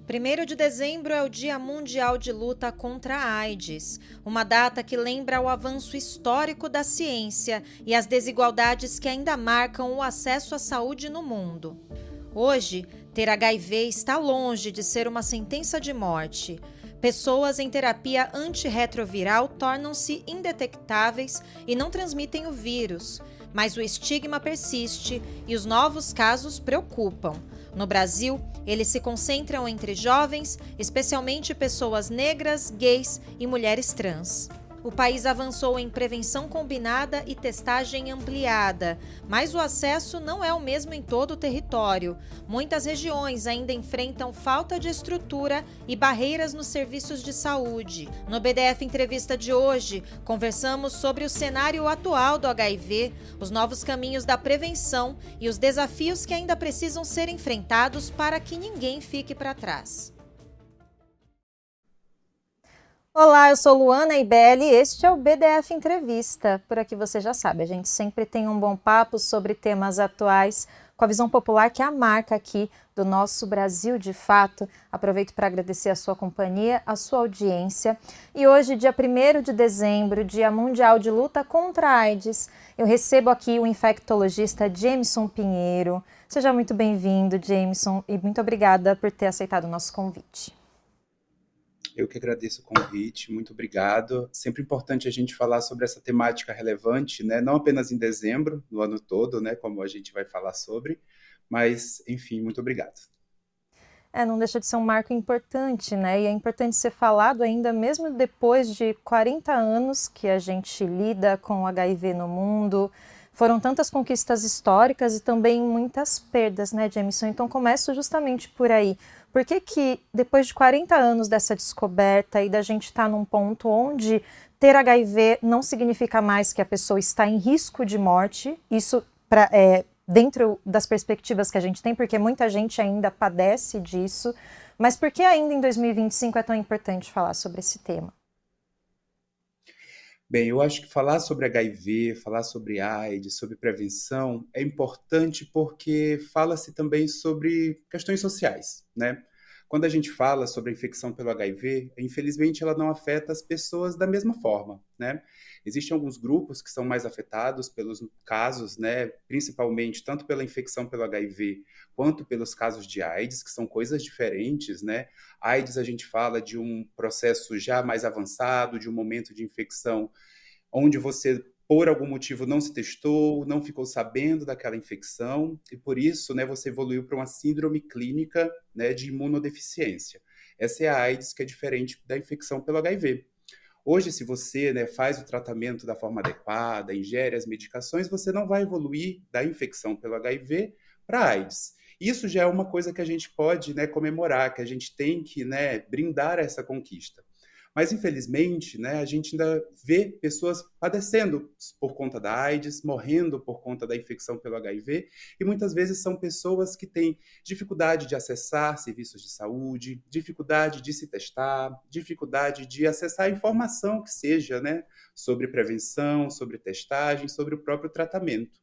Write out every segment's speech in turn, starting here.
1º de dezembro é o Dia Mundial de Luta contra a AIDS, uma data que lembra o avanço histórico da ciência e as desigualdades que ainda marcam o acesso à saúde no mundo. Hoje, ter HIV está longe de ser uma sentença de morte. Pessoas em terapia antirretroviral tornam-se indetectáveis e não transmitem o vírus, mas o estigma persiste e os novos casos preocupam. No Brasil, eles se concentram entre jovens, especialmente pessoas negras, gays e mulheres trans. O país avançou em prevenção combinada e testagem ampliada, mas o acesso não é o mesmo em todo o território. Muitas regiões ainda enfrentam falta de estrutura e barreiras nos serviços de saúde. No BDF Entrevista de hoje, conversamos sobre o cenário atual do HIV, os novos caminhos da prevenção e os desafios que ainda precisam ser enfrentados para que ninguém fique para trás. Olá, eu sou Luana Ibelli e este é o BDF Entrevista. Por aqui você já sabe, a gente sempre tem um bom papo sobre temas atuais, com a visão popular que é a marca aqui do nosso Brasil de fato. Aproveito para agradecer a sua companhia, a sua audiência. E hoje, dia 1º de dezembro, Dia Mundial de Luta contra a AIDS, eu recebo aqui o infectologista Jameson Pinheiro. Seja muito bem-vindo, Jameson, e muito obrigada por ter aceitado o nosso convite. Eu que agradeço o convite, muito obrigado. Sempre importante a gente falar sobre essa temática relevante, né? Não apenas em dezembro, no ano todo, né? Como a gente vai falar sobre, mas, enfim, muito obrigado. Não deixa de ser um marco importante, né? E é importante ser falado ainda, mesmo depois de 40 anos que a gente lida com o HIV no mundo. Foram tantas conquistas históricas e também muitas perdas, né, Jameson? Então, começo justamente por aí. Por que depois de 40 anos dessa descoberta e da gente estar num ponto onde ter HIV não significa mais que a pessoa está em risco de morte, isso dentro das perspectivas que a gente tem, porque muita gente ainda padece disso, mas por que ainda em 2025 é tão importante falar sobre esse tema? Bem, eu acho que falar sobre HIV, falar sobre AIDS, sobre prevenção é importante porque fala-se também sobre questões sociais, né? Quando a gente fala sobre a infecção pelo HIV, infelizmente ela não afeta as pessoas da mesma forma, né? Existem alguns grupos que são mais afetados pelos casos, né? Principalmente tanto pela infecção pelo HIV quanto pelos casos de AIDS, que são coisas diferentes, né? AIDS a gente fala de um processo já mais avançado, de um momento de infecção onde você, por algum motivo, não se testou, não ficou sabendo daquela infecção, e por isso, né, você evoluiu para uma síndrome clínica, né, de imunodeficiência. Essa é a AIDS, que é diferente da infecção pelo HIV. Hoje, se você, né, faz o tratamento da forma adequada, ingere as medicações, você não vai evoluir da infecção pelo HIV para a AIDS. Isso já é uma coisa que a gente pode, né, comemorar, que a gente tem que, né, brindar essa conquista. Mas, infelizmente, né, a gente ainda vê pessoas padecendo por conta da AIDS, morrendo por conta da infecção pelo HIV, e muitas vezes são pessoas que têm dificuldade de acessar serviços de saúde, dificuldade de se testar, dificuldade de acessar a informação que seja, né, sobre prevenção, sobre testagem, sobre o próprio tratamento.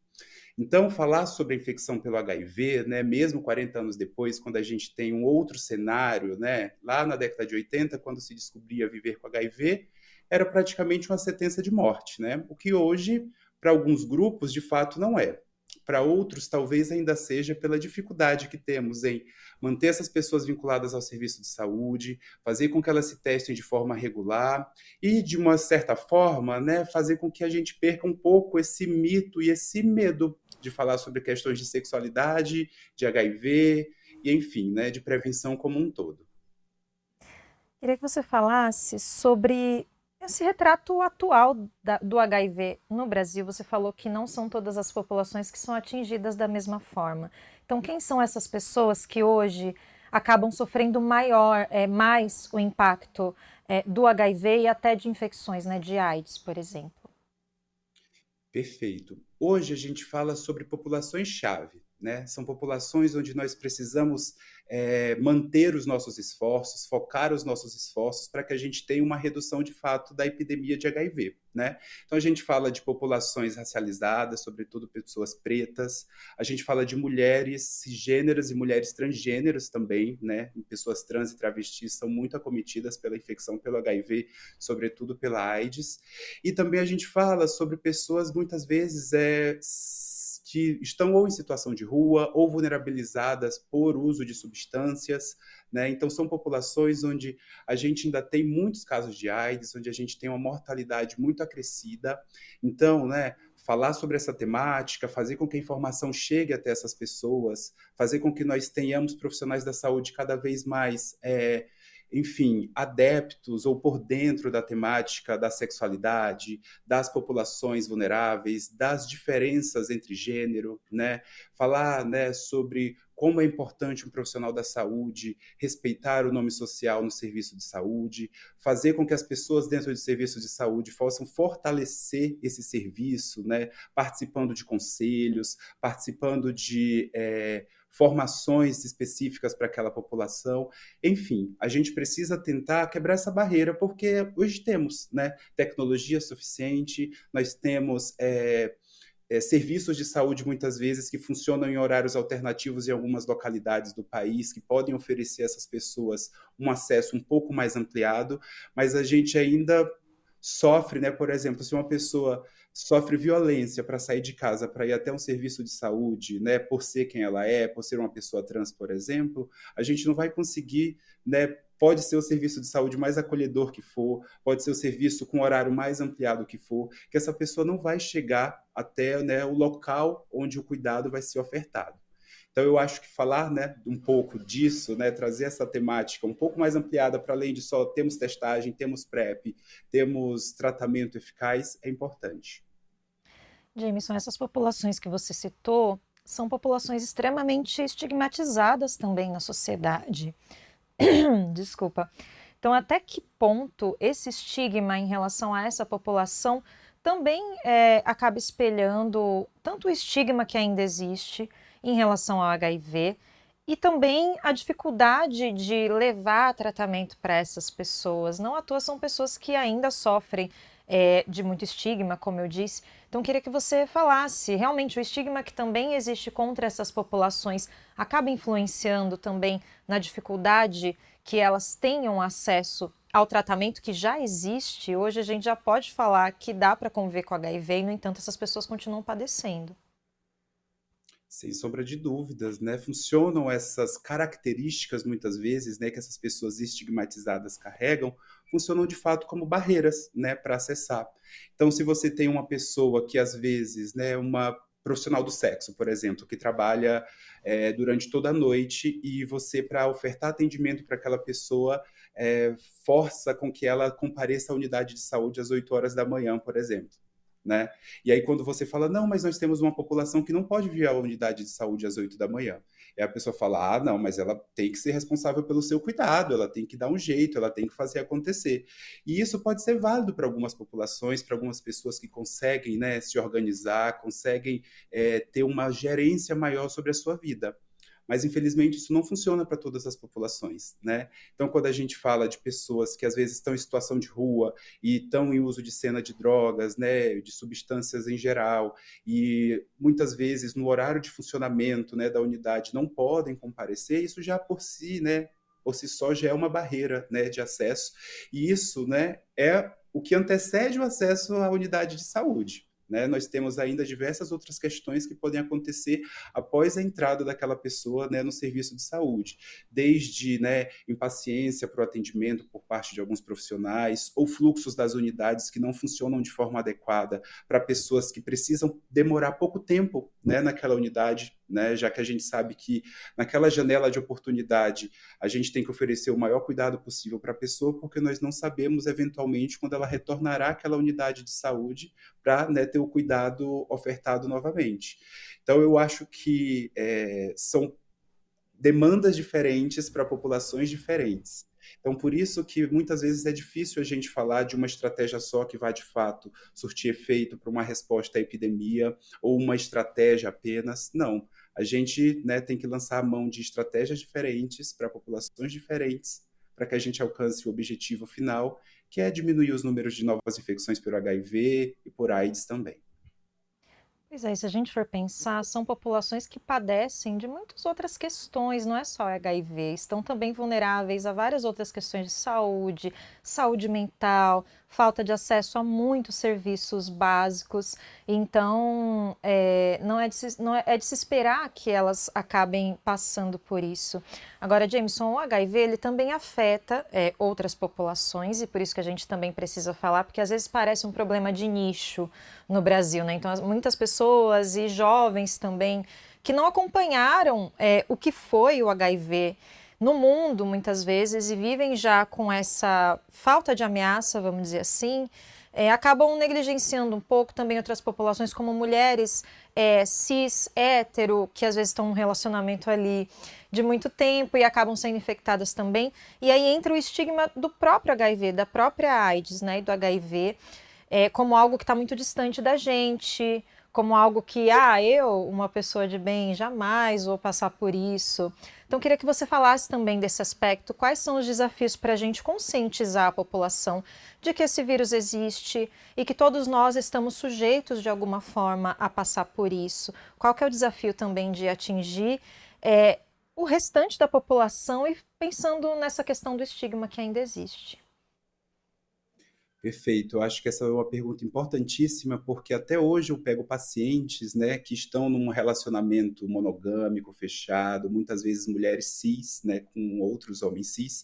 Então, falar sobre a infecção pelo HIV, né, mesmo 40 anos depois, quando a gente tem um outro cenário, né, lá na década de 80, quando se descobria viver com HIV, era praticamente uma sentença de morte, né? O que hoje, para alguns grupos, de fato não é. Para outros, talvez ainda seja pela dificuldade que temos em manter essas pessoas vinculadas ao serviço de saúde, fazer com que elas se testem de forma regular e, de uma certa forma, né, fazer com que a gente perca um pouco esse mito e esse medo de falar sobre questões de sexualidade, de HIV e, enfim, né, de prevenção como um todo. Queria que você falasse sobre esse retrato atual do HIV no Brasil. Você falou que não são todas as populações que são atingidas da mesma forma. Então, quem são essas pessoas que hoje acabam sofrendo mais o impacto do HIV e até de infecções, né, de AIDS, por exemplo? Perfeito. Hoje a gente fala sobre populações-chave, né? São populações onde nós precisamos manter os nossos esforços, focar os nossos esforços para que a gente tenha uma redução de fato da epidemia de HIV, né? Então a gente fala de populações racializadas, sobretudo pessoas pretas, a gente fala de mulheres cisgêneras e mulheres transgêneras também, né? Pessoas trans e travestis são muito acometidas pela infecção pelo HIV, sobretudo pela AIDS, e também a gente fala sobre pessoas muitas vezes que estão ou em situação de rua ou vulnerabilizadas por uso de substâncias, né? Então são populações onde a gente ainda tem muitos casos de AIDS, onde a gente tem uma mortalidade muito acrescida. Então, né, falar sobre essa temática, fazer com que a informação chegue até essas pessoas, fazer com que nós tenhamos profissionais da saúde cada vez mais enfim, adeptos ou por dentro da temática da sexualidade, das populações vulneráveis, das diferenças entre gênero, né? Falar, né, sobre como é importante um profissional da saúde respeitar o nome social no serviço de saúde, fazer com que as pessoas dentro de serviços de saúde possam fortalecer esse serviço, né? Participando de conselhos, participando de formações específicas para aquela população. Enfim, a gente precisa tentar quebrar essa barreira, porque hoje temos, né, tecnologia suficiente, nós temos serviços de saúde, muitas vezes, que funcionam em horários alternativos em algumas localidades do país, que podem oferecer a essas pessoas um acesso um pouco mais ampliado, mas a gente ainda sofre, né? Por exemplo, se uma pessoa sofre violência para sair de casa, para ir até um serviço de saúde, né, por ser quem ela é, por ser uma pessoa trans, por exemplo, a gente não vai conseguir, né, pode ser o serviço de saúde mais acolhedor que for, pode ser o serviço com horário mais ampliado que for, que essa pessoa não vai chegar até, né, o local onde o cuidado vai ser ofertado. Então, eu acho que falar, né, um pouco disso, né, trazer essa temática um pouco mais ampliada, para além de só temos testagem, temos PrEP, temos tratamento eficaz, é importante. Jameson, essas populações que você citou são populações extremamente estigmatizadas também na sociedade. Desculpa. Então, até que ponto esse estigma em relação a essa população também acaba espelhando tanto o estigma que ainda existe em relação ao HIV e também a dificuldade de levar tratamento para essas pessoas. Não à toa são pessoas que ainda sofrem de muito estigma, como eu disse. Então, queria que você falasse, realmente o estigma que também existe contra essas populações acaba influenciando também na dificuldade que elas tenham acesso ao tratamento que já existe. Hoje a gente já pode falar que dá para conviver com HIV e, no entanto, essas pessoas continuam padecendo. Sem sombra de dúvidas, né? Funcionam essas características, muitas vezes, né, que essas pessoas estigmatizadas carregam, funcionam de fato como barreiras, né, para acessar. Então, se você tem uma pessoa que, às vezes, né, uma profissional do sexo, por exemplo, que trabalha durante toda a noite e você, para ofertar atendimento para aquela pessoa, força com que ela compareça à unidade de saúde às 8 horas da manhã, por exemplo. Né? E aí quando você fala, não, mas nós temos uma população que não pode vir à unidade de saúde às 8 da manhã. E a pessoa fala, não, mas ela tem que ser responsável pelo seu cuidado, ela tem que dar um jeito, ela tem que fazer acontecer. E isso pode ser válido para algumas populações, para algumas pessoas que conseguem, né, se organizar, conseguem ter uma gerência maior sobre a sua vida. Mas, infelizmente, isso não funciona para todas as populações, né? Então, quando a gente fala de pessoas que, às vezes, estão em situação de rua e estão em uso de cena de drogas, né, de substâncias em geral, e muitas vezes, no horário de funcionamento, né, da unidade, não podem comparecer, isso já por si, né, por si só, já é uma barreira, né, de acesso. E isso, né, é o que antecede o acesso à unidade de saúde. Né? Nós temos ainda diversas outras questões que podem acontecer após a entrada daquela pessoa, né, no serviço de saúde, desde, né, impaciência para o atendimento por parte de alguns profissionais, ou fluxos das unidades que não funcionam de forma adequada para pessoas que precisam demorar pouco tempo, né, naquela unidade, né, já que a gente sabe que naquela janela de oportunidade a gente tem que oferecer o maior cuidado possível para a pessoa, porque nós não sabemos eventualmente quando ela retornará àquela unidade de saúde para, né, ter o cuidado ofertado novamente. Então eu acho que são demandas diferentes para populações diferentes. Então, por isso que muitas vezes é difícil a gente falar de uma estratégia só que vai, de fato, surtir efeito para uma resposta à epidemia ou uma estratégia apenas. Não. a gente, né, tem que lançar a mão de estratégias diferentes para populações diferentes, para que a gente alcance o objetivo final, que é diminuir os números de novas infecções por HIV e por AIDS também. Pois é, e se a gente for pensar, são populações que padecem de muitas outras questões, não é só HIV, estão também vulneráveis a várias outras questões de saúde, saúde mental, falta de acesso a muitos serviços básicos. Então, é de se esperar que elas acabem passando por isso. Agora, Jameson, o HIV ele também afeta outras populações, e por isso que a gente também precisa falar, porque às vezes parece um problema de nicho no Brasil, né? Então, muitas pessoas e jovens também que não acompanharam o que foi o HIV no mundo, muitas vezes, e vivem já com essa falta de ameaça, vamos dizer assim, acabam negligenciando um pouco também outras populações, como mulheres cis, hétero, que às vezes estão num relacionamento ali de muito tempo e acabam sendo infectadas também. E aí entra o estigma do próprio HIV, da própria AIDS, né, e do HIV, como algo que está muito distante da gente, como algo que, eu, uma pessoa de bem, jamais vou passar por isso. Então, queria que você falasse também desse aspecto. Quais são os desafios para a gente conscientizar a população de que esse vírus existe e que todos nós estamos sujeitos, de alguma forma, a passar por isso? Qual que é o desafio também de atingir o restante da população e pensando nessa questão do estigma que ainda existe? Perfeito. Eu acho que essa é uma pergunta importantíssima, porque até hoje eu pego pacientes, né, que estão num relacionamento monogâmico, fechado, muitas vezes mulheres cis, né, com outros homens cis,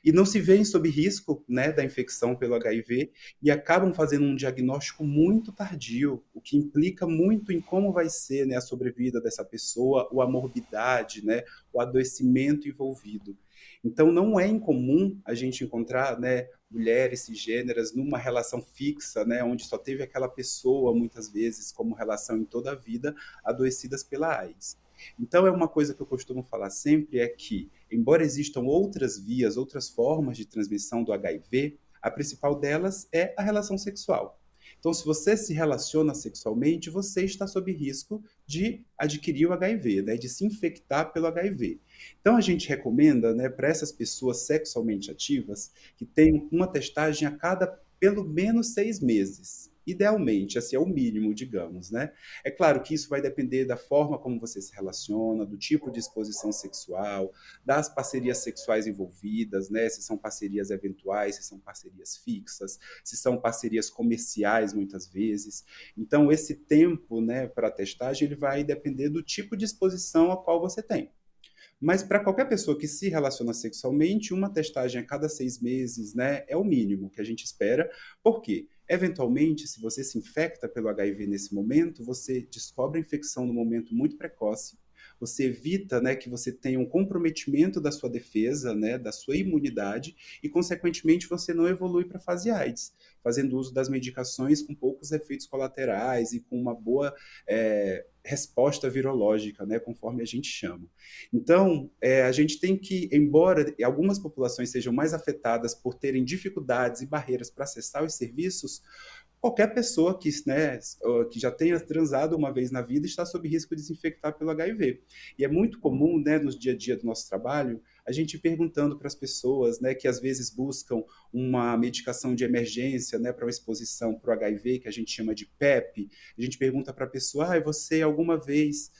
e não se veem sob risco, né, da infecção pelo HIV e acabam fazendo um diagnóstico muito tardio, o que implica muito em como vai ser, né, a sobrevida dessa pessoa, ou a morbidade, né, o adoecimento envolvido. Então, não é incomum a gente encontrar, né, mulheres cisgêneras numa relação fixa, né, onde só teve aquela pessoa, muitas vezes, como relação em toda a vida, adoecidas pela AIDS. Então, é uma coisa que eu costumo falar sempre, é que, embora existam outras vias, outras formas de transmissão do HIV, a principal delas é a relação sexual. Então, se você se relaciona sexualmente, você está sob risco de adquirir o HIV, né, de se infectar pelo HIV. Então, a gente recomenda, né, para essas pessoas sexualmente ativas que tenham uma testagem a cada pelo menos 6 meses. Idealmente, assim, é o mínimo, digamos, né? É claro que isso vai depender da forma como você se relaciona, do tipo de exposição sexual, das parcerias sexuais envolvidas, né? Se são parcerias eventuais, se são parcerias fixas, se são parcerias comerciais, muitas vezes. Então, esse tempo, né, para a testagem, ele vai depender do tipo de exposição a qual você tem. Mas para qualquer pessoa que se relaciona sexualmente, uma testagem a cada 6 meses, né, é o mínimo que a gente espera. Por quê? Eventualmente, se você se infecta pelo HIV nesse momento, você descobre a infecção no momento muito precoce, você evita, né, que você tenha um comprometimento da sua defesa, né, da sua imunidade, e, consequentemente, você não evolui para a fase AIDS, fazendo uso das medicações com poucos efeitos colaterais e com uma boa resposta virológica, né, conforme a gente chama. Então, a gente tem que, embora algumas populações sejam mais afetadas por terem dificuldades e barreiras para acessar os serviços, qualquer pessoa que, né, que já tenha transado uma vez na vida está sob risco de se infectar pelo HIV. E é muito comum, né, no dia a dia do nosso trabalho, a gente ir perguntando para as pessoas, né, que às vezes buscam uma medicação de emergência, né, para uma exposição para o HIV, que a gente chama de PEP. A gente pergunta para a pessoa, você alguma vez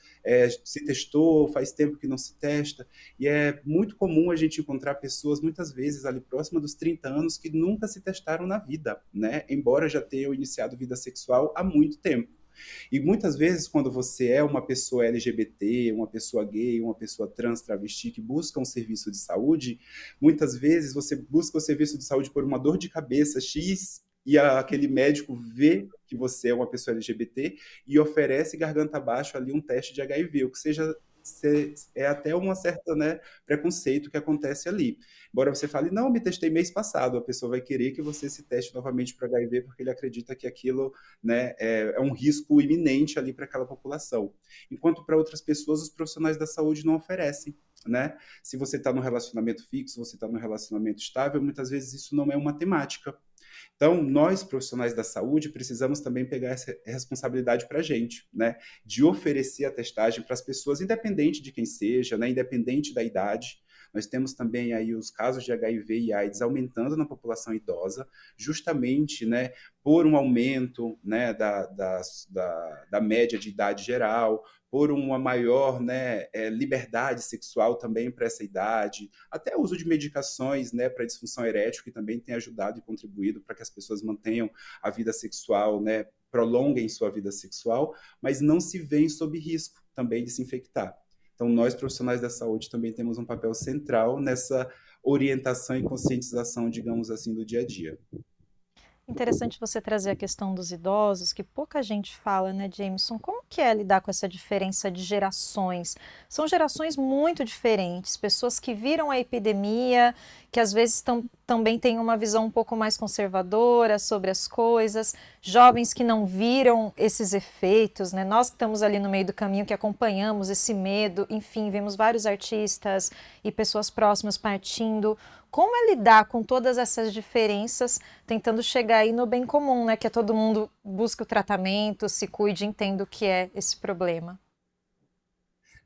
se testou, faz tempo que não se testa? E é muito comum a gente encontrar pessoas, muitas vezes, ali próxima dos 30 anos, que nunca se testaram na vida, né? Embora já tenham iniciado vida sexual há muito tempo. E muitas vezes, quando você é uma pessoa LGBT, uma pessoa gay, uma pessoa trans, travesti, que busca um serviço de saúde, muitas vezes você busca o serviço de saúde por uma dor de cabeça X, e aquele médico vê que você é uma pessoa LGBT e oferece garganta abaixo ali um teste de HIV, o que seja é até uma certa, né, preconceito que acontece ali. Embora você fale, não, me testei mês passado, a pessoa vai querer que você se teste novamente para HIV porque ele acredita que aquilo, né, é um risco iminente ali para aquela população. Enquanto para outras pessoas, os profissionais da saúde não oferecem. Né? Se você está num relacionamento fixo, você está num relacionamento estável, muitas vezes isso não é uma temática. Então, nós, profissionais da saúde, precisamos também pegar essa responsabilidade para a gente, né? De oferecer a testagem para as pessoas, independente de quem seja, né? Independente da idade. Nós temos também aí os casos de HIV e AIDS aumentando na população idosa, justamente, né, por um aumento, né, da média de idade geral, por uma maior, né, liberdade sexual também para essa idade, até o uso de medicações, né, para disfunção erétil, que também tem ajudado e contribuído para que as pessoas mantenham a vida sexual, né, prolonguem sua vida sexual, mas não se veem sob risco também de se infectar. Então, nós, profissionais da saúde, também temos um papel central nessa orientação e conscientização, digamos assim, do dia a dia. Interessante você trazer a questão dos idosos, que pouca gente fala, né, Jameson? Como que é lidar com essa diferença de gerações? São gerações muito diferentes, pessoas que viram a epidemia, que às vezes também têm uma visão um pouco mais conservadora sobre as coisas, jovens que não viram esses efeitos, né? Nós que estamos ali no meio do caminho, que acompanhamos esse medo, enfim, vemos vários artistas e pessoas próximas partindo. Como é lidar com todas essas diferenças, tentando chegar aí no bem comum, né? Que é todo mundo busque o tratamento, se cuide, entenda o que é esse problema.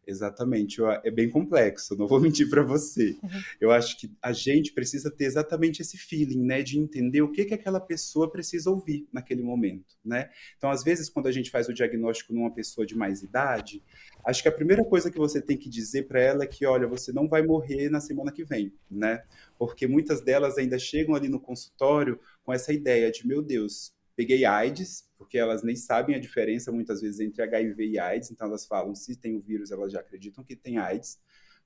Exatamente, é bem complexo, não vou mentir para você. Eu acho que a gente precisa ter exatamente esse feeling, né, de entender o que que aquela pessoa precisa ouvir naquele momento, né? Então, às vezes, quando a gente faz o diagnóstico numa pessoa de mais idade, acho que a primeira coisa que você tem que dizer para ela é que, olha, você não vai morrer na semana que vem, né? Porque muitas delas ainda chegam ali no consultório com essa ideia de, meu Deus, peguei AIDS, porque elas nem sabem a diferença muitas vezes entre HIV e AIDS, então elas falam, se tem o vírus, elas já acreditam que tem AIDS.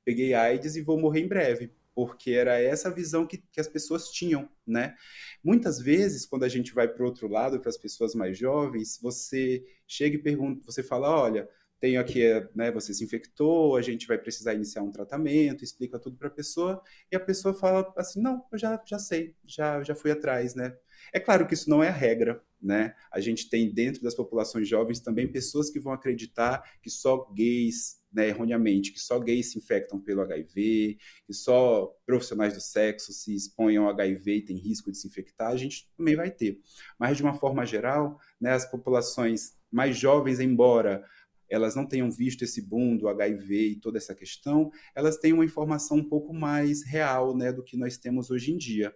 Peguei AIDS e vou morrer em breve, porque era essa a visão que as pessoas tinham, né? Muitas vezes, quando a gente vai para o outro lado, para as pessoas mais jovens, você chega e pergunta, você fala, olha, tenho aqui, né, você se infectou, a gente vai precisar iniciar um tratamento, explica tudo para a pessoa, e a pessoa fala assim, não, eu já sei, já fui atrás, né? É claro que isso não é a regra, né? A gente tem dentro das populações jovens também pessoas que vão acreditar que só gays, né, erroneamente, que só gays se infectam pelo HIV, que só profissionais do sexo se expõem ao HIV e tem risco de se infectar, a gente também vai ter. Mas, de uma forma geral, né, as populações mais jovens, embora elas não tenham visto esse boom do HIV e toda essa questão, elas têm uma informação um pouco mais real, né, do que nós temos hoje em dia.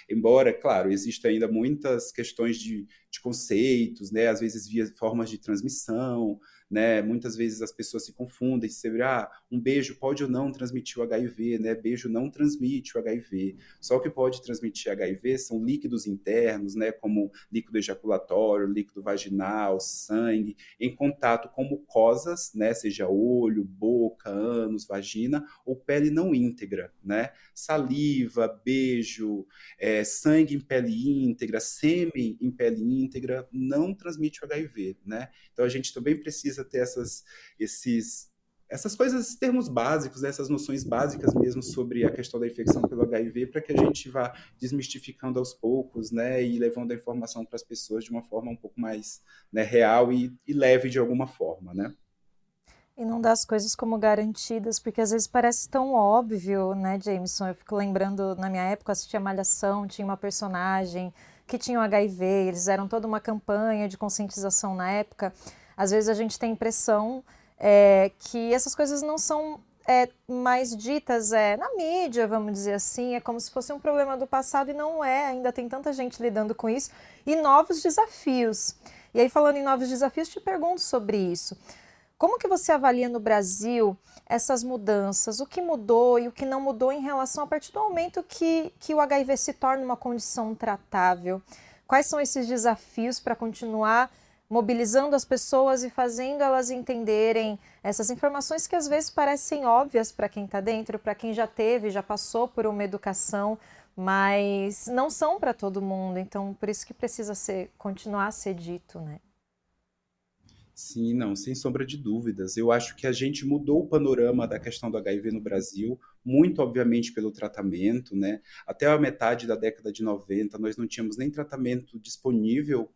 Embora, claro, existem ainda muitas questões de conceitos, né, às vezes via formas de transmissão, né, muitas vezes as pessoas se confundem sobre, um beijo pode ou não transmitir o HIV, né, beijo não transmite o HIV, só o que pode transmitir HIV são líquidos internos, né, como líquido ejaculatório, líquido vaginal, sangue, em contato com mucosas, né, seja olho, boca, ânus, vagina, ou pele não íntegra, né, saliva, beijo, sangue em pele íntegra, sêmen em pele íntegra, não transmite o HIV, né? Então a gente também precisa ter essas coisas, esses termos básicos, essas noções básicas mesmo sobre a questão da infecção pelo HIV, para que a gente vá desmistificando aos poucos, né, e levando a informação para as pessoas de uma forma um pouco mais, né, real e leve de alguma forma, né? E não dá as coisas como garantidas, porque às vezes parece tão óbvio, né, Jameson? Eu fico lembrando, na minha época, eu assistia Malhação, tinha uma personagem que tinha o HIV, eles eram toda uma campanha de conscientização na época. Às vezes a gente tem a impressão que essas coisas não são mais ditas na mídia, vamos dizer assim, é como se fosse um problema do passado e não é, ainda tem tanta gente lidando com isso e novos desafios. E aí, falando em novos desafios, te pergunto sobre isso. Como que você avalia no Brasil essas mudanças? O que mudou e o que não mudou em relação a partir do momento que o HIV se torna uma condição tratável? Quais são esses desafios para continuar mobilizando as pessoas e fazendo elas entenderem essas informações que às vezes parecem óbvias para quem está dentro, para quem já teve, já passou por uma educação, mas não são para todo mundo. Então, por isso que precisa continuar a ser dito, né? Sim, não, sem sombra de dúvidas. Eu acho que a gente mudou o panorama da questão do HIV no Brasil, muito obviamente pelo tratamento, né? Até a metade da década de 90, nós não tínhamos nem tratamento disponível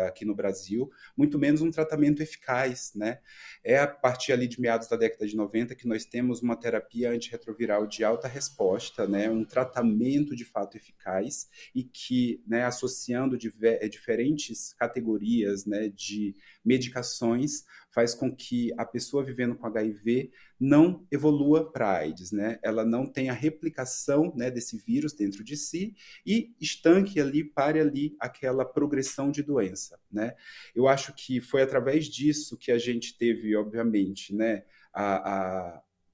aqui no Brasil, muito menos um tratamento eficaz, né? É a partir ali de meados da década de 90 que nós temos uma terapia antirretroviral de alta resposta, né? Um tratamento de fato eficaz e que, né, associando diferentes categorias, né, de medicações, faz com que a pessoa vivendo com HIV não evolua para a AIDS, né? Ela não tenha replicação, né, desse vírus dentro de si e estanque ali, pare ali aquela progressão de doença, né? Eu acho que foi através disso que a gente teve, obviamente, né,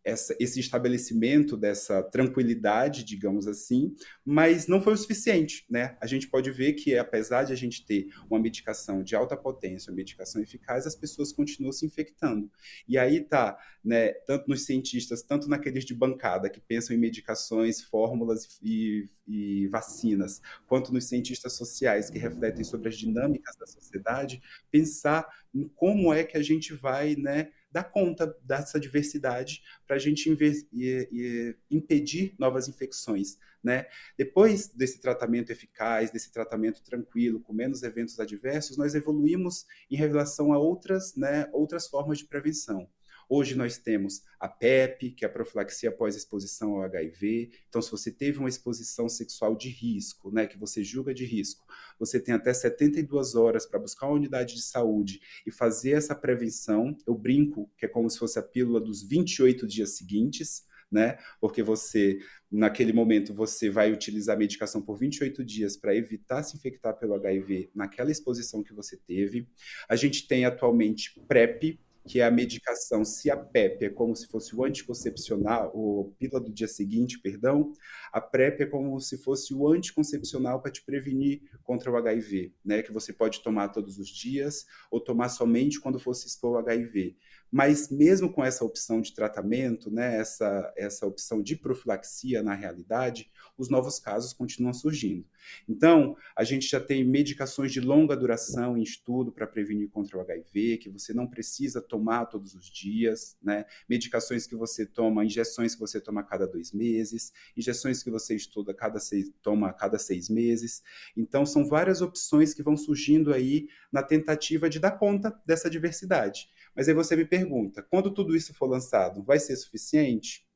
esse estabelecimento dessa tranquilidade, digamos assim, mas não foi o suficiente, né? A gente pode ver que, apesar de a gente ter uma medicação de alta potência, uma medicação eficaz, as pessoas continuam se infectando. E aí tá, né, tanto nos cientistas, tanto naqueles de bancada que pensam em medicações, fórmulas e vacinas, quanto nos cientistas sociais que refletem sobre as dinâmicas da sociedade, pensar em como é que a gente vai, né, dar conta dessa diversidade para a gente impedir novas infecções, né? Depois desse tratamento eficaz, desse tratamento tranquilo, com menos eventos adversos, nós evoluímos em relação a outras, né, outras formas de prevenção. Hoje nós temos a PEP, que é a profilaxia após exposição ao HIV. Então, se você teve uma exposição sexual de risco, né, que você julga de risco, você tem até 72 horas para buscar uma unidade de saúde e fazer essa prevenção. Eu brinco que é como se fosse a pílula dos 28 dias seguintes, né? Porque você, naquele momento, você vai utilizar a medicação por 28 dias para evitar se infectar pelo HIV naquela exposição que você teve. A gente tem atualmente PrEP, que é a medicação, se a PEP é como se fosse o anticoncepcional, ou pílula do dia seguinte, perdão, a PrEP é como se fosse o anticoncepcional para te prevenir contra o HIV, né, que você pode tomar todos os dias ou tomar somente quando for se expor ao HIV. Mas mesmo com essa opção de tratamento, né, essa opção de profilaxia na realidade, os novos casos continuam surgindo. Então, a gente já tem medicações de longa duração em estudo para prevenir contra o HIV, que você não precisa tomar todos os dias, né? Medicações que você toma, injeções que você toma a cada 2 meses, injeções que você toma a cada 6 meses. Então, são várias opções que vão surgindo aí na tentativa de dar conta dessa diversidade. Mas aí você me pergunta, quando tudo isso for lançado, vai ser suficiente?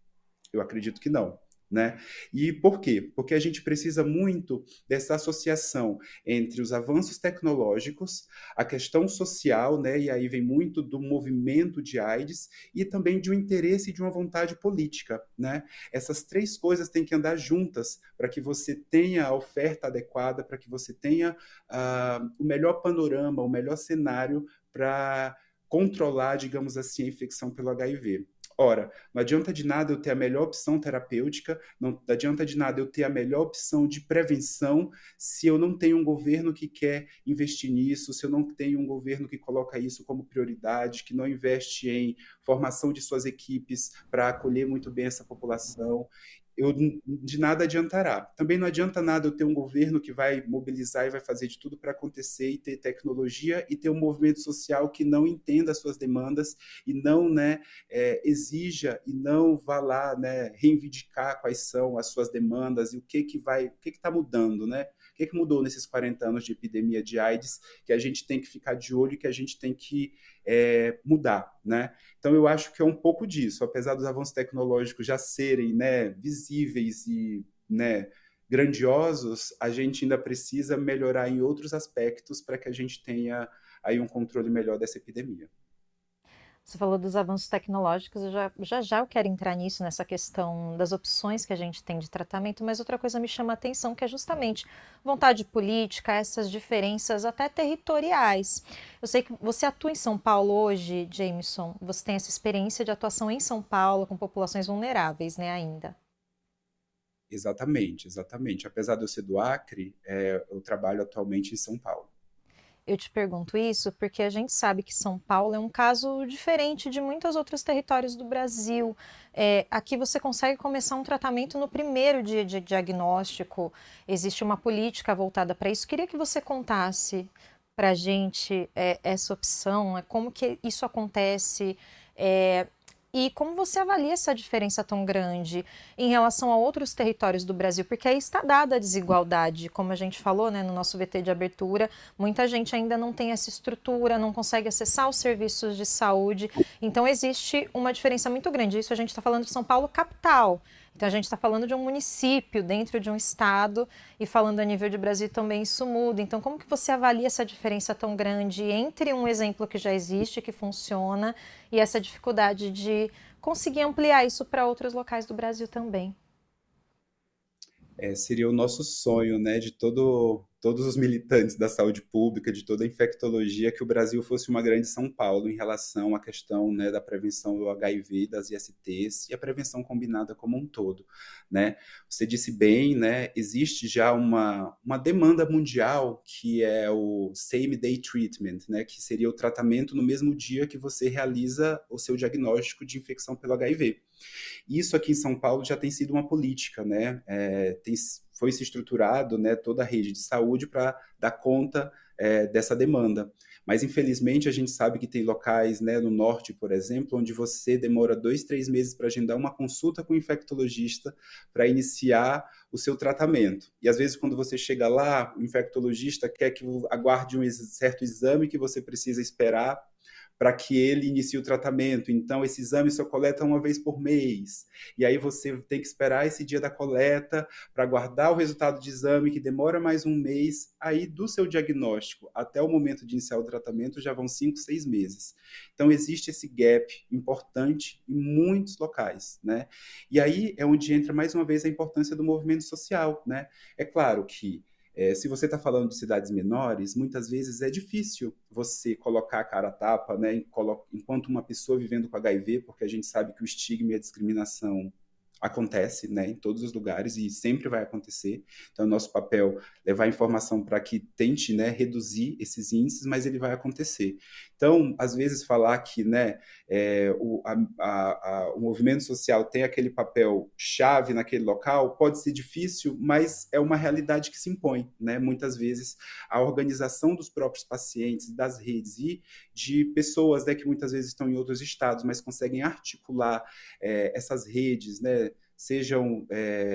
Eu acredito que não. Né? E por quê? Porque a gente precisa muito dessa associação entre os avanços tecnológicos, a questão social, né? E aí vem muito do movimento de AIDS e também de um interesse e de uma vontade política, né? Essas três coisas têm que andar juntas para que você tenha a oferta adequada, para que você tenha o melhor panorama, o melhor cenário para controlar, digamos assim, a infecção pelo HIV. Ora, não adianta de nada eu ter a melhor opção terapêutica, não adianta de nada eu ter a melhor opção de prevenção se eu não tenho um governo que quer investir nisso, se eu não tenho um governo que coloca isso como prioridade, que não investe em formação de suas equipes para acolher muito bem essa população. De nada adiantará. Também não adianta nada eu ter um governo que vai mobilizar e vai fazer de tudo para acontecer e ter tecnologia e ter um movimento social que não entenda as suas demandas e não, né, exija e não vá lá, né, reivindicar quais são as suas demandas e o que está mudando, né? O que mudou nesses 40 anos de epidemia de AIDS que a gente tem que ficar de olho e que a gente tem que mudar, né? Então, eu acho que é um pouco disso, apesar dos avanços tecnológicos já serem, né, visíveis e, né, grandiosos, a gente ainda precisa melhorar em outros aspectos para que a gente tenha aí um controle melhor dessa epidemia. Você falou dos avanços tecnológicos, eu quero entrar nisso, nessa questão das opções que a gente tem de tratamento, mas outra coisa me chama a atenção, que é justamente vontade política, essas diferenças até territoriais. Eu sei que você atua em São Paulo hoje, Jameson, você tem essa experiência de atuação em São Paulo com populações vulneráveis, né, ainda? Exatamente, exatamente. Apesar de eu ser do Acre, eu trabalho atualmente em São Paulo. Eu te pergunto isso porque a gente sabe que São Paulo é um caso diferente de muitos outros territórios do Brasil. Aqui você consegue começar um tratamento no primeiro dia de diagnóstico, existe uma política voltada para isso. Queria que você contasse para a gente essa opção, como que isso acontece, E como você avalia essa diferença tão grande em relação a outros territórios do Brasil? Porque aí está dada a desigualdade, como a gente falou, né, no nosso VT de abertura, muita gente ainda não tem essa estrutura, não consegue acessar os serviços de saúde, então existe uma diferença muito grande. Isso a gente está falando de São Paulo capital, então a gente está falando de um município dentro de um estado e falando a nível de Brasil também isso muda. Então como que você avalia essa diferença tão grande entre um exemplo que já existe, que funciona, e essa dificuldade de conseguir ampliar isso para outros locais do Brasil também? Seria o nosso sonho, né, de todos os militantes da saúde pública, de toda a infectologia, que o Brasil fosse uma grande São Paulo em relação à questão, né, da prevenção do HIV, das ISTs e a prevenção combinada como um todo, né? Você disse bem, né, existe já uma demanda mundial que é o same day treatment, né, que seria o tratamento no mesmo dia que você realiza o seu diagnóstico de infecção pelo HIV. Isso aqui em São Paulo já tem sido uma política, né? Foi se estruturado, né, toda a rede de saúde para dar conta dessa demanda. Mas, infelizmente, a gente sabe que tem locais, né, no norte, por exemplo, onde você demora 2, 3 meses para agendar uma consulta com o infectologista para iniciar o seu tratamento. E, às vezes, quando você chega lá, o infectologista quer que aguarde um certo exame que você precisa esperar para que ele inicie o tratamento. Então, esse exame só coleta uma vez por mês. E aí você tem que esperar esse dia da coleta para guardar o resultado de exame, que demora mais um mês. Aí, do seu diagnóstico até o momento de iniciar o tratamento, já vão 5, 6 meses. Então, existe esse gap importante em muitos locais, né? E aí é onde entra, mais uma vez, a importância do movimento social, né? É claro que se você está falando de cidades menores, muitas vezes é difícil você colocar a cara a tapa, né, enquanto uma pessoa vivendo com HIV, porque a gente sabe que o estigma e a discriminação acontece, né, em todos os lugares e sempre vai acontecer. Então, é nosso papel levar informação para que tente, né, reduzir esses índices, mas ele vai acontecer. Então, às vezes falar que, né, o movimento social tem aquele papel chave naquele local pode ser difícil, mas é uma realidade que se impõe, né? Muitas vezes a organização dos próprios pacientes, das redes e de pessoas, né, que muitas vezes estão em outros estados, mas conseguem articular essas redes, né, sejam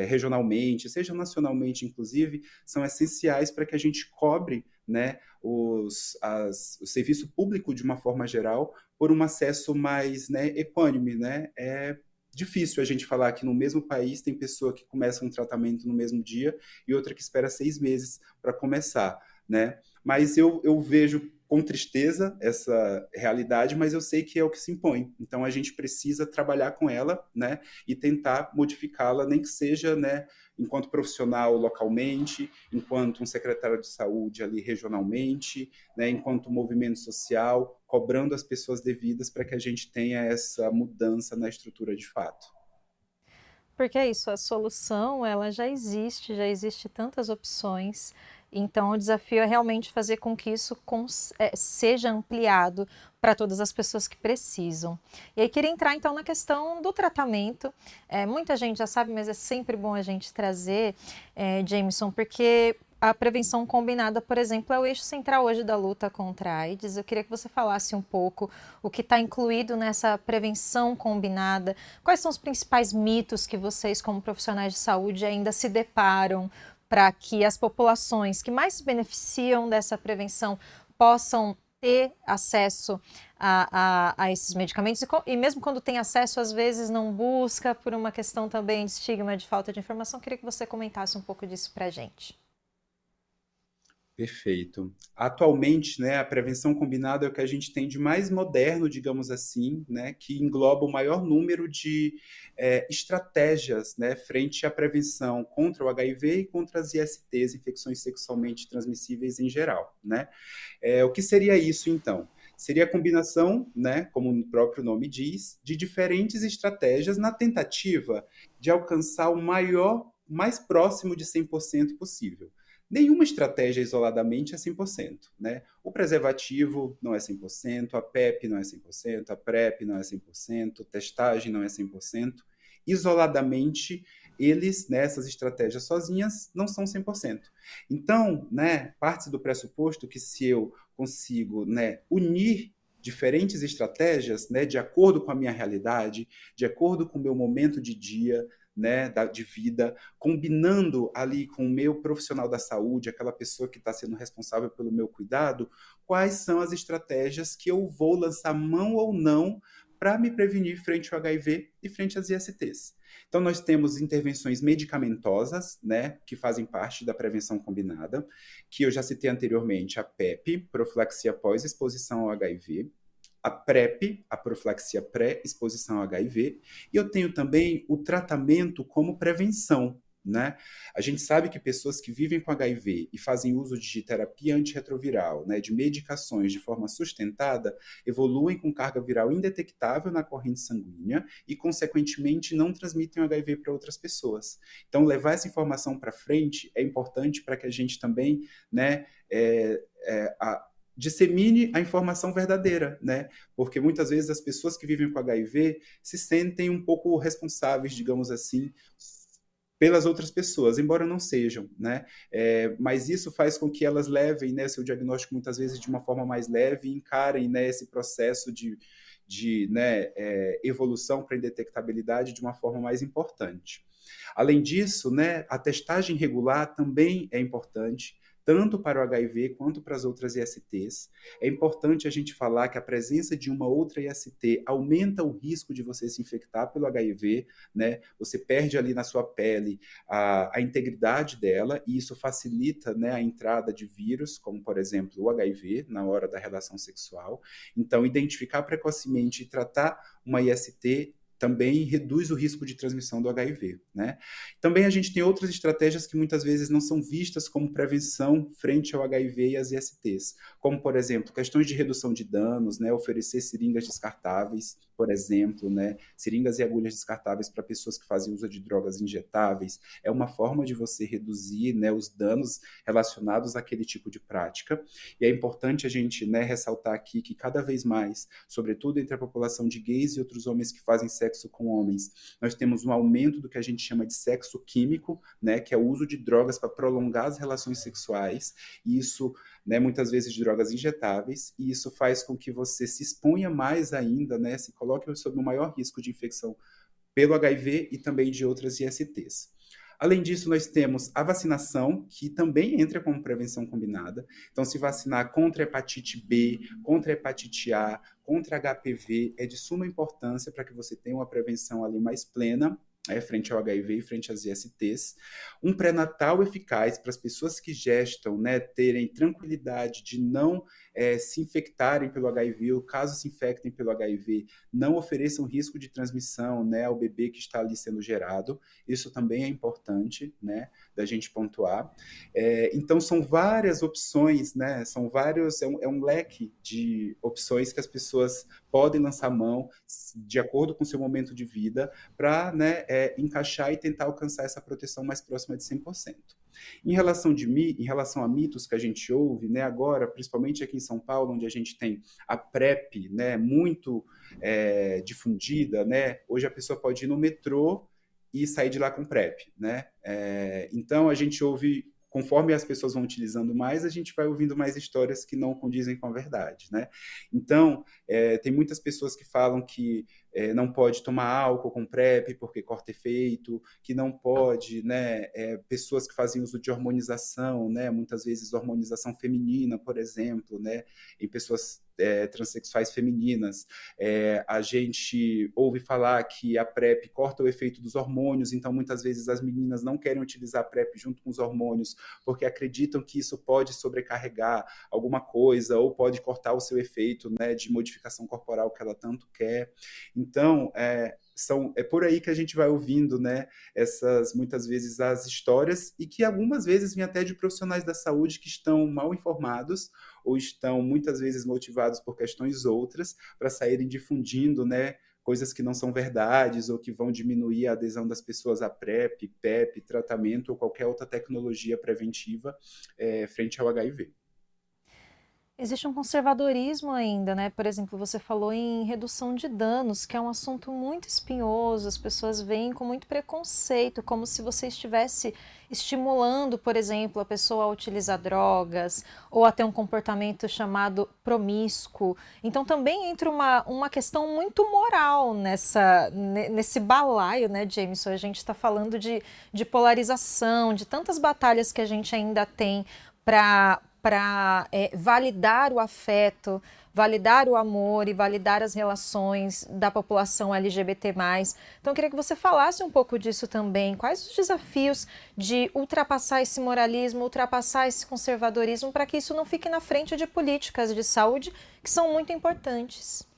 regionalmente, sejam nacionalmente, inclusive, são essenciais para que a gente cobre, né, o serviço público de uma forma geral por um acesso mais, né, equânime, né? É difícil a gente falar que no mesmo país tem pessoa que começa um tratamento no mesmo dia e outra que espera 6 meses para começar, né? Mas eu vejo com tristeza essa realidade, mas eu sei que é o que se impõe. Então a gente precisa trabalhar com ela, né, e tentar modificá-la, nem que seja, né, enquanto profissional localmente, enquanto um secretário de saúde ali regionalmente, né, enquanto movimento social, cobrando as pessoas devidas para que a gente tenha essa mudança na estrutura de fato. Porque é isso, a solução ela já existe tantas opções, então o desafio é realmente fazer com que isso seja ampliado para todas as pessoas que precisam. E aí queria entrar então na questão do tratamento. Muita gente já sabe, mas é sempre bom a gente trazer, Jameson, porque a prevenção combinada, por exemplo, é o eixo central hoje da luta contra a AIDS. Eu queria que você falasse um pouco o que está incluído nessa prevenção combinada, quais são os principais mitos que vocês, como profissionais de saúde, ainda se deparam para que as populações que mais se beneficiam dessa prevenção possam ter acesso a esses medicamentos e mesmo quando tem acesso, às vezes não busca por uma questão também de estigma, de falta de informação. Eu queria que você comentasse um pouco disso para a gente. Perfeito. Atualmente, né, a prevenção combinada é o que a gente tem de mais moderno, digamos assim, né, que engloba o maior número de estratégias, né, frente à prevenção contra o HIV e contra as ISTs, infecções sexualmente transmissíveis em geral, né? O que seria isso, então? Seria a combinação, né, como o próprio nome diz, de diferentes estratégias na tentativa de alcançar o mais próximo de 100% possível. Nenhuma estratégia isoladamente é 100%, né? O preservativo não é 100%, a PEP não é 100%, a PrEP não é 100%, testagem não é 100%. Isoladamente, essas estratégias sozinhas, não são 100%. Então, né, parte do pressuposto que se eu consigo, né, unir diferentes estratégias, né, de acordo com a minha realidade, de acordo com o meu momento de dia, né, de vida, combinando ali com o meu profissional da saúde, aquela pessoa que está sendo responsável pelo meu cuidado, quais são as estratégias que eu vou lançar mão ou não para me prevenir frente ao HIV e frente às ISTs. Então, nós temos intervenções medicamentosas, né, que fazem parte da prevenção combinada, que eu já citei anteriormente, a PEP, profilaxia pós-exposição ao HIV, a PrEP, a profilaxia pré-exposição ao HIV, e eu tenho também o tratamento como prevenção, né? A gente sabe que pessoas que vivem com HIV e fazem uso de terapia antirretroviral, né, de medicações de forma sustentada, evoluem com carga viral indetectável na corrente sanguínea e, consequentemente, não transmitem o HIV para outras pessoas. Então, levar essa informação para frente é importante para que a gente também, né, dissemine a informação verdadeira, né? Porque muitas vezes as pessoas que vivem com HIV se sentem um pouco responsáveis, digamos assim, pelas outras pessoas, embora não sejam, né? Mas isso faz com que elas levem, né, seu diagnóstico muitas vezes de uma forma mais leve e encarem, né, esse processo de né, evolução para indetectabilidade de uma forma mais importante. Além disso, né, a testagem regular também é importante, tanto para o HIV quanto para as outras ISTs. É importante a gente falar que a presença de uma outra IST aumenta o risco de você se infectar pelo HIV, né? Você perde ali na sua pele a integridade dela, e isso facilita, né, a entrada de vírus, como, por exemplo, o HIV, na hora da relação sexual. Então, identificar precocemente e tratar uma IST também reduz o risco de transmissão do HIV, né? Também a gente tem outras estratégias que muitas vezes não são vistas como prevenção frente ao HIV e às ISTs, como, por exemplo, questões de redução de danos, né? Oferecer seringas descartáveis, por exemplo, né? Seringas e agulhas descartáveis para pessoas que fazem uso de drogas injetáveis, é uma forma de você reduzir, né, os danos relacionados àquele tipo de prática. E é importante a gente, né, ressaltar aqui que cada vez mais, sobretudo entre a população de gays e outros homens que fazem sexo com homens, nós temos um aumento do que a gente chama de sexo químico, né, que é o uso de drogas para prolongar as relações sexuais, e isso, né, muitas vezes de drogas injetáveis, e isso faz com que você se exponha mais ainda, né, se coloque sob um maior risco de infecção pelo HIV e também de outras ISTs. Além disso, nós temos a vacinação, que também entra como prevenção combinada. Então, se vacinar contra a hepatite B, contra a hepatite A, contra HPV, é de suma importância para que você tenha uma prevenção ali mais plena, frente ao HIV e frente às ISTs. Um pré-natal eficaz para as pessoas que gestam, né, terem tranquilidade de não se infectarem pelo HIV, ou caso se infectem pelo HIV, não ofereçam risco de transmissão, né, ao bebê que está ali sendo gerado. Isso também é importante, né, da gente pontuar. Então, são várias opções, né, são vários, é um leque de opções que as pessoas podem lançar mão de acordo com o seu momento de vida para, né, encaixar e tentar alcançar essa proteção mais próxima de 100%. Em relação a mitos que a gente ouve, né, agora, principalmente aqui em São Paulo, onde a gente tem a PrEP, né, muito difundida, né, hoje a pessoa pode ir no metrô e sair de lá com PrEP, né? Então, a gente ouve, conforme as pessoas vão utilizando mais, a gente vai ouvindo mais histórias que não condizem com a verdade, né? Então, tem muitas pessoas que falam que não pode tomar álcool com PrEP porque corta efeito, que não pode, né? Pessoas que fazem uso de hormonização, né? Muitas vezes hormonização feminina, por exemplo, né? Em pessoas transexuais femininas. A gente ouve falar que a PrEP corta o efeito dos hormônios, então muitas vezes as meninas não querem utilizar a PrEP junto com os hormônios porque acreditam que isso pode sobrecarregar alguma coisa ou pode cortar o seu efeito, né, de modificação corporal que ela tanto quer. Então, é por aí que a gente vai ouvindo, né, muitas vezes as histórias, e que algumas vezes vêm até de profissionais da saúde que estão mal informados ou estão muitas vezes motivados por questões outras para saírem difundindo, né, coisas que não são verdades ou que vão diminuir a adesão das pessoas a PrEP, PEP, tratamento ou qualquer outra tecnologia preventiva frente ao HIV. Existe um conservadorismo ainda, né? Por exemplo, você falou em redução de danos, que é um assunto muito espinhoso, as pessoas veem com muito preconceito, como se você estivesse estimulando, por exemplo, a pessoa a utilizar drogas ou a ter um comportamento chamado promíscuo. Então também entra uma questão muito moral nesse balaio, né, Jameson? A gente está falando de polarização, de tantas batalhas que a gente ainda tem para validar o afeto, validar o amor e validar as relações da população LGBT+. Então, eu queria que você falasse um pouco disso também. Quais os desafios de ultrapassar esse moralismo, ultrapassar esse conservadorismo, para que isso não fique na frente de políticas de saúde que são muito importantes?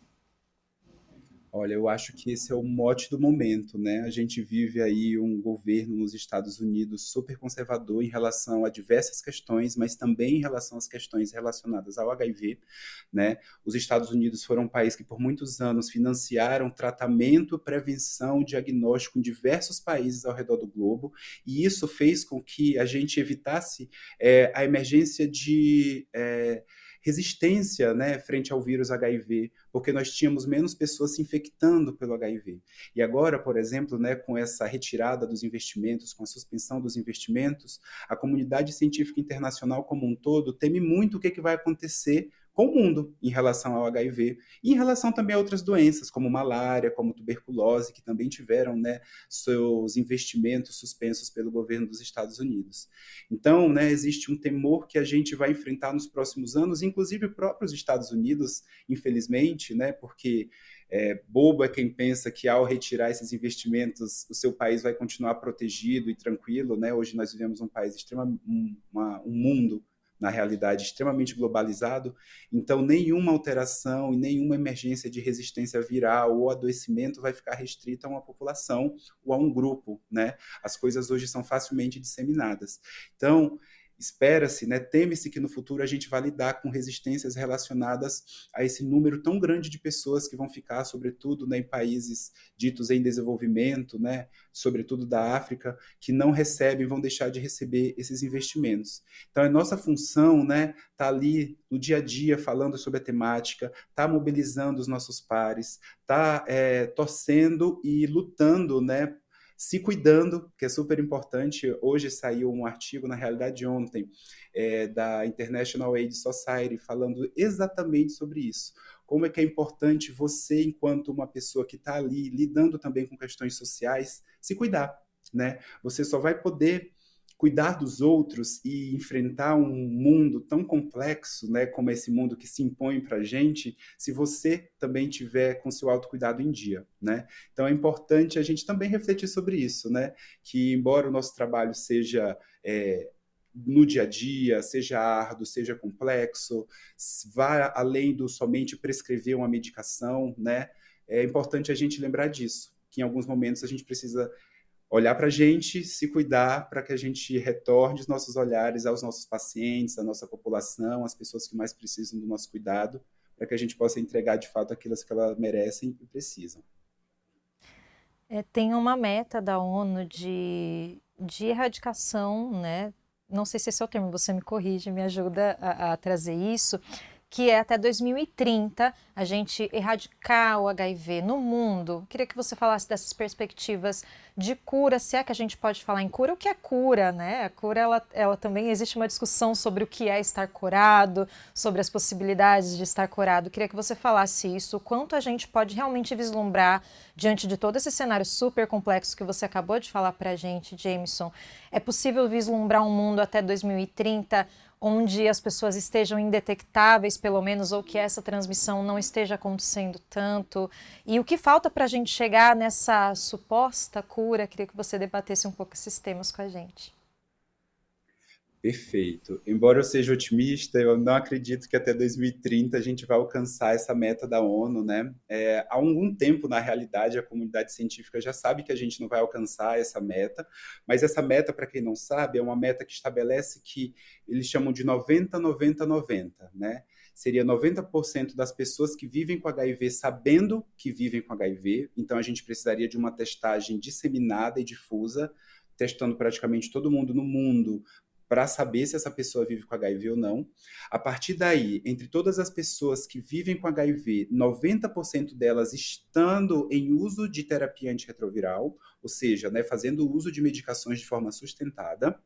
Olha, eu acho que esse é o mote do momento, né? A gente vive aí um governo nos Estados Unidos super conservador em relação a diversas questões, mas também em relação às questões relacionadas ao HIV, né? Os Estados Unidos foram um país que por muitos anos financiaram tratamento, prevenção, diagnóstico em diversos países ao redor do globo, e isso fez com que a gente evitasse a emergência de resistência, né, frente ao vírus HIV, porque nós tínhamos menos pessoas se infectando pelo HIV. E agora, por exemplo, né, com essa retirada dos investimentos, com a suspensão dos investimentos, a comunidade científica internacional como um todo teme muito o que vai acontecer com o mundo em relação ao HIV e em relação também a outras doenças, como malária, como tuberculose, que também tiveram, né, seus investimentos suspensos pelo governo dos Estados Unidos. Então, né, existe um temor que a gente vai enfrentar nos próximos anos, inclusive os próprios Estados Unidos, infelizmente, né, porque bobo é quem pensa que ao retirar esses investimentos o seu país vai continuar protegido e tranquilo, né? Hoje nós vivemos um país um mundo na realidade extremamente globalizado, então nenhuma alteração e nenhuma emergência de resistência viral ou adoecimento vai ficar restrita a uma população ou a um grupo, né? As coisas hoje são facilmente disseminadas. Então, espera-se, né, teme-se que no futuro a gente vai lidar com resistências relacionadas a esse número tão grande de pessoas que vão ficar, sobretudo, né, em países ditos em desenvolvimento, né, sobretudo da África, que não recebem, vão deixar de receber esses investimentos. Então, é nossa função, né, tá ali no dia a dia falando sobre a temática, tá mobilizando os nossos pares, tá torcendo e lutando, né, se cuidando, que é super importante. Hoje saiu um artigo, na realidade ontem, da International AIDS Society, falando exatamente sobre isso. Como é que é importante você, enquanto uma pessoa que está ali lidando também com questões sociais, se cuidar, né? Você só vai poder cuidar dos outros e enfrentar um mundo tão complexo, né, como esse mundo que se impõe para a gente, se você também tiver com seu autocuidado em dia, né? Então é importante a gente também refletir sobre isso, né? Que embora o nosso trabalho seja no dia a dia, seja árduo, seja complexo, vá além do somente prescrever uma medicação, né? É importante a gente lembrar disso, que em alguns momentos a gente precisa olhar para a gente, se cuidar para que a gente retorne os nossos olhares aos nossos pacientes, à nossa população, às pessoas que mais precisam do nosso cuidado, para que a gente possa entregar de fato aquilo que elas merecem e precisam. Tem uma meta da ONU de erradicação, né? Não sei se esse é o termo, você me corrige, me ajuda a trazer isso, que é até 2030 a gente erradicar o HIV no mundo. Queria que você falasse dessas perspectivas de cura, se é que a gente pode falar em cura, o que é cura, né? A cura, ela também existe uma discussão sobre o que é estar curado, sobre as possibilidades de estar curado. Queria que você falasse isso, o quanto a gente pode realmente vislumbrar diante de todo esse cenário super complexo que você acabou de falar pra gente, Jameson. É possível vislumbrar um mundo até 2030 onde as pessoas estejam indetectáveis, pelo menos, ou que essa transmissão não esteja acontecendo tanto? E o que falta para a gente chegar nessa suposta cura? Queria que você debatesse um pouco esses temas com a gente. Perfeito. Embora eu seja otimista, eu não acredito que até 2030 a gente vai alcançar essa meta da ONU, né? Há algum tempo, na realidade, a comunidade científica já sabe que a gente não vai alcançar essa meta, mas essa meta, para quem não sabe, é uma meta que estabelece que eles chamam de 90-90-90, né? Seria 90% das pessoas que vivem com HIV sabendo que vivem com HIV, então a gente precisaria de uma testagem disseminada e difusa, testando praticamente todo mundo no mundo, para saber se essa pessoa vive com HIV ou não. A partir daí, entre todas as pessoas que vivem com HIV, 90% delas estando em uso de terapia antirretroviral, ou seja, né, fazendo uso de medicações de forma sustentada.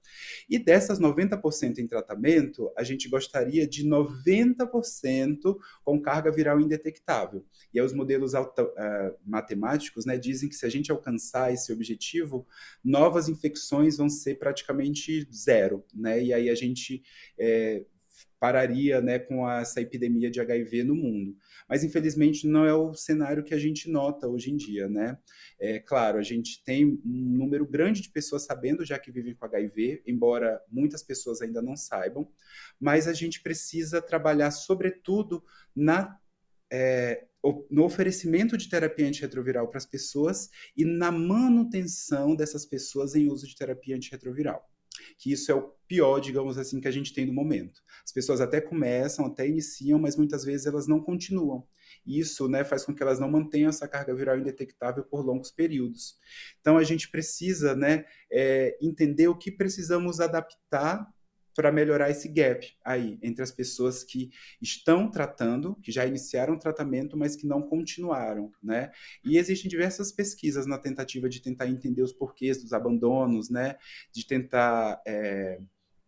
E dessas 90% em tratamento, a gente gostaria de 90% com carga viral indetectável. E aí os modelos matemáticos, né, dizem que se a gente alcançar esse objetivo, novas infecções vão ser praticamente zero, né? E aí a gente pararia, né, com essa epidemia de HIV no mundo. Mas, infelizmente, não é o cenário que a gente nota hoje em dia, né? Claro, a gente tem um número grande de pessoas sabendo já que vivem com HIV, embora muitas pessoas ainda não saibam, mas a gente precisa trabalhar, sobretudo, no oferecimento de terapia antirretroviral para as pessoas e na manutenção dessas pessoas em uso de terapia antirretroviral. Que isso é o pior, digamos assim, que a gente tem no momento. As pessoas até começam, até iniciam, mas muitas vezes elas não continuam. E isso, né, faz com que elas não mantenham essa carga viral indetectável por longos períodos. Então, a gente precisa, né, entender o que precisamos adaptar para melhorar esse gap aí entre as pessoas que estão tratando, que já iniciaram o tratamento, mas que não continuaram, né? E existem diversas pesquisas na tentativa de tentar entender os porquês dos abandonos, né? De tentar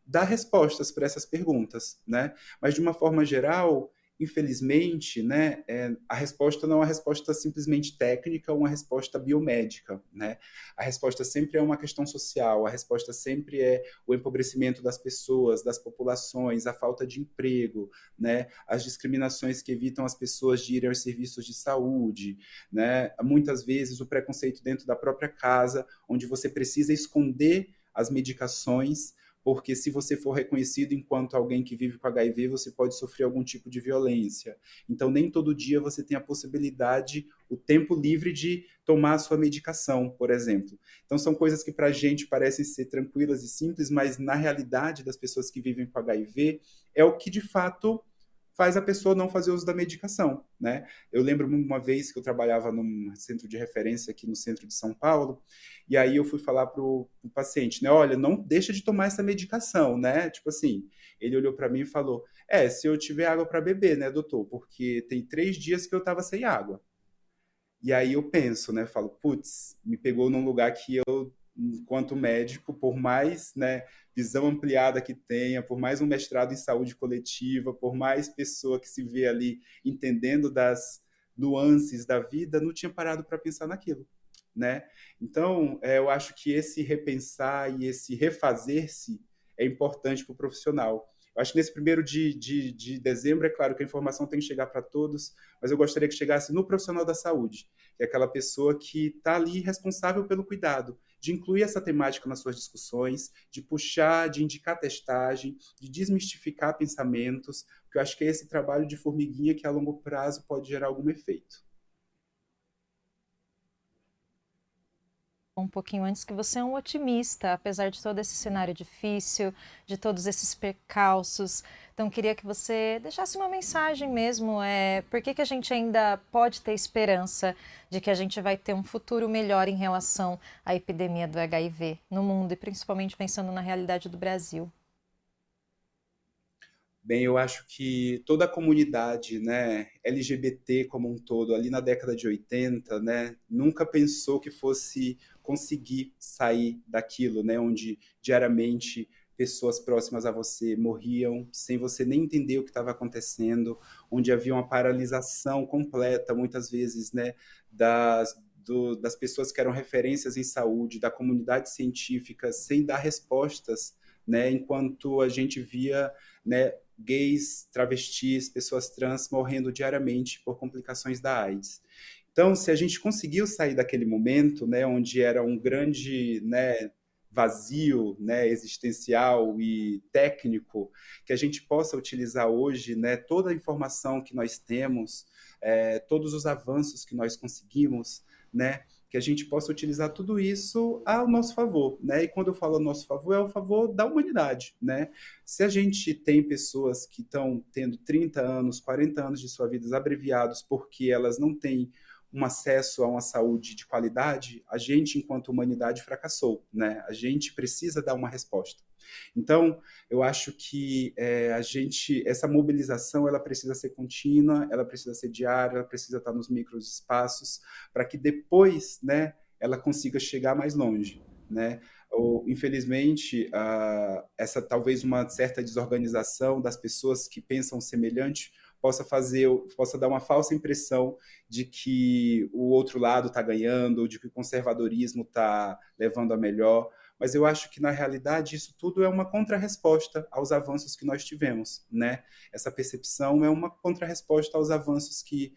dar respostas para essas perguntas, né? Mas de uma forma geral, infelizmente, né, a resposta não é uma resposta simplesmente técnica ou uma resposta biomédica, né? A resposta sempre é uma questão social, a resposta sempre é o empobrecimento das pessoas, das populações, a falta de emprego, né? As discriminações que evitam as pessoas de irem aos serviços de saúde, né? Muitas vezes o preconceito dentro da própria casa, onde você precisa esconder as medicações, porque se você for reconhecido enquanto alguém que vive com HIV, você pode sofrer algum tipo de violência. Então, nem todo dia você tem a possibilidade, o tempo livre de tomar a sua medicação, por exemplo. Então, são coisas que para a gente parecem ser tranquilas e simples, mas na realidade das pessoas que vivem com HIV, é o que de fato faz a pessoa não fazer uso da medicação, né? Eu lembro uma vez que eu trabalhava num centro de referência aqui no centro de São Paulo, e aí eu fui falar para o paciente, né? Olha, não deixa de tomar essa medicação, né? Tipo assim, ele olhou para mim e falou, se eu tiver água para beber, né, doutor? Porque tem 3 dias que eu estava sem água. E aí eu penso, né? Falo, putz, me pegou num lugar que eu, enquanto médico, por mais, né, visão ampliada que tenha, por mais um mestrado em saúde coletiva, por mais pessoa que se vê ali entendendo das nuances da vida, não tinha parado para pensar naquilo, né? Então, eu acho que esse repensar e esse refazer-se é importante para o profissional. Eu acho que nesse 1º de dezembro, é claro que a informação tem que chegar para todos, mas eu gostaria que chegasse no profissional da saúde, que é aquela pessoa que está ali responsável pelo cuidado, de incluir essa temática nas suas discussões, de puxar, de indicar testagem, de desmistificar pensamentos, porque eu acho que é esse trabalho de formiguinha que a longo prazo pode gerar algum efeito. Um pouquinho antes que você é um otimista, apesar de todo esse cenário difícil, de todos esses percalços. Então, queria que você deixasse uma mensagem mesmo. Por que a gente ainda pode ter esperança de que a gente vai ter um futuro melhor em relação à epidemia do HIV no mundo e principalmente pensando na realidade do Brasil? Bem, eu acho que toda a comunidade, né, LGBT como um todo, ali na década de 80, né, nunca pensou que fosse conseguir sair daquilo, né, onde diariamente pessoas próximas a você morriam sem você nem entender o que estava acontecendo, onde havia uma paralisação completa, muitas vezes, né, das pessoas que eram referências em saúde, da comunidade científica, sem dar respostas, né, enquanto a gente via, né, gays, travestis, pessoas trans morrendo diariamente por complicações da AIDS. Então, se a gente conseguiu sair daquele momento, né, onde era um grande, né, vazio, né, existencial e técnico, que a gente possa utilizar hoje, né, toda a informação que nós temos, todos os avanços que nós conseguimos, né, que a gente possa utilizar tudo isso ao nosso favor, né? E quando eu falo ao nosso favor, é ao favor da humanidade, né? Se a gente tem pessoas que estão tendo 30 anos, 40 anos de sua vida abreviados porque elas não têm um acesso a uma saúde de qualidade, a gente, enquanto humanidade, fracassou, né? A gente precisa dar uma resposta. Então, eu acho que essa mobilização, ela precisa ser contínua, ela precisa ser diária, ela precisa estar nos micros espaços, para que depois, né, ela consiga chegar mais longe, né? Infelizmente, essa talvez uma certa desorganização das pessoas que pensam semelhante possa dar uma falsa impressão de que o outro lado está ganhando, de que o conservadorismo está levando a melhor, mas eu acho que, na realidade, isso tudo é uma contrarresposta aos avanços que nós tivemos, né? Essa percepção é uma contrarresposta aos avanços que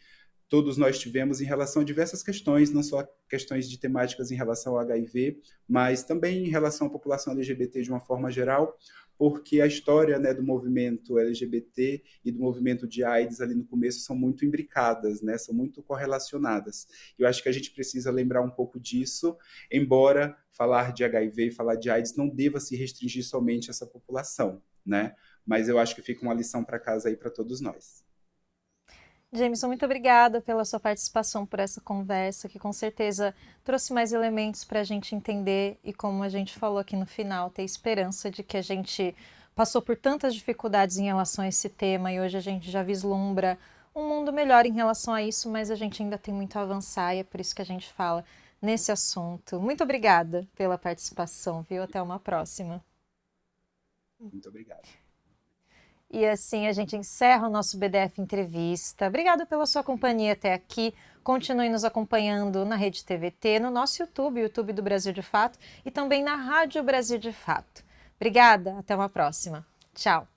todos nós tivemos em relação a diversas questões, não só questões de temáticas em relação ao HIV, mas também em relação à população LGBT de uma forma geral, porque a história, né, do movimento LGBT e do movimento de AIDS ali no começo são muito imbricadas, né, são muito correlacionadas. Eu acho que a gente precisa lembrar um pouco disso, embora falar de HIV e falar de AIDS não deva se restringir somente a essa população, né? Mas eu acho que fica uma lição para casa aí para todos nós. Jameson, muito obrigada pela sua participação, por essa conversa, que com certeza trouxe mais elementos para a gente entender e, como a gente falou aqui no final, ter esperança de que a gente passou por tantas dificuldades em relação a esse tema e hoje a gente já vislumbra um mundo melhor em relação a isso, mas a gente ainda tem muito a avançar e é por isso que a gente fala nesse assunto. Muito obrigada pela participação, viu? Até uma próxima. Muito obrigado. E assim a gente encerra o nosso BDF Entrevista. Obrigada pela sua companhia até aqui. Continue nos acompanhando na Rede TVT, no nosso YouTube, YouTube do Brasil de Fato, e também na Rádio Brasil de Fato. Obrigada, até uma próxima. Tchau.